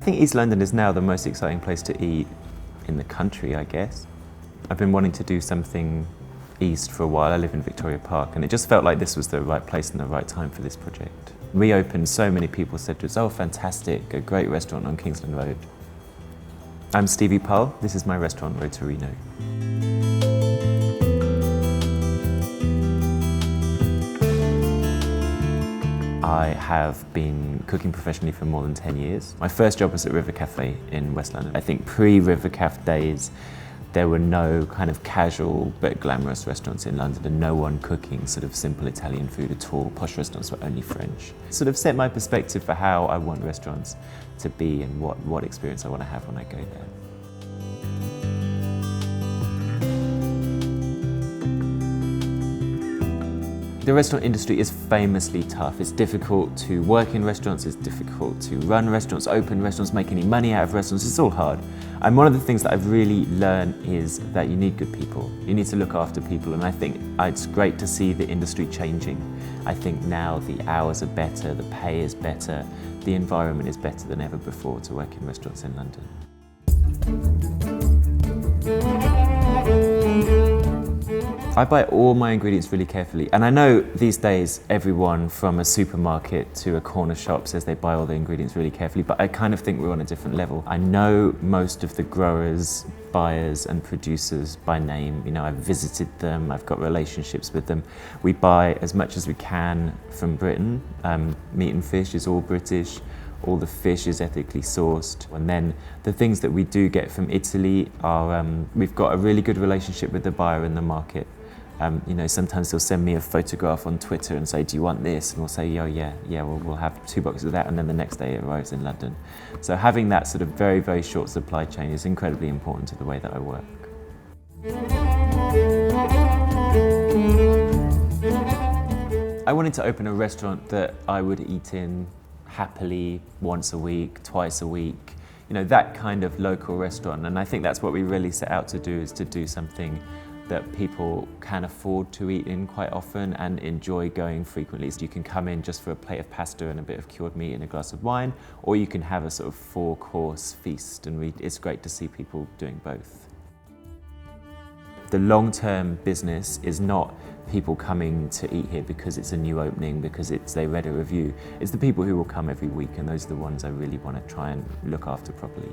I think East London is now the most exciting place to eat in the country, I guess. I've been wanting to do something east for a while. I live in Victoria Park, and it just felt like this was the right place and the right time for this project. We opened, so many people said to us, "Oh, fantastic, a great restaurant on Kingsland Road." I'm Stevie Parle, this is my restaurant, Rotorino. I have been cooking professionally for more than 10 years. My first job was at River Cafe in West London. I think pre-River Cafe days, there were no kind of casual but glamorous restaurants in London, and no one cooking sort of simple Italian food at all. Posh restaurants were only French. It sort of set my perspective for how I want restaurants to be and what experience I want to have when I go there. The restaurant industry is famously tough. It's difficult to work in restaurants, it's difficult to run restaurants, open restaurants, make any money out of restaurants. It's all hard. And one of the things that I've really learned is that you need good people. You need to look after people, and I think it's great to see the industry changing. I think now the hours are better, the pay is better, the environment is better than ever before to work in restaurants in London. I buy all my ingredients really carefully, and I know these days everyone from a supermarket to a corner shop says they buy all the ingredients really carefully, but I kind of think we're on a different level. I know most of the growers, buyers and producers by name. You know, I've visited them, I've got relationships with them. We buy as much as we can from Britain. Meat and fish is all British. All the fish is ethically sourced. And then the things that we do get from Italy are, we've got a really good relationship with the buyer in the market. You know, sometimes they'll send me a photograph on Twitter and say, "Do you want this?" And we'll say, "Oh yeah, we'll have 2 boxes of that," and then the next day it arrives in London. So having that sort of very, very short supply chain is incredibly important to the way that I work. I wanted to open a restaurant that I would eat in happily once a week, twice a week, you know, that kind of local restaurant. And I think that's what we really set out to do, is to do something that people can afford to eat in quite often and enjoy going frequently. So you can come in just for a plate of pasta and a bit of cured meat and a glass of wine, or you can have a sort of 4-course feast, and it's great to see people doing both. The long-term business is not people coming to eat here because it's a new opening, because they read a review. It's the people who will come every week, and those are the ones I really want to try and look after properly.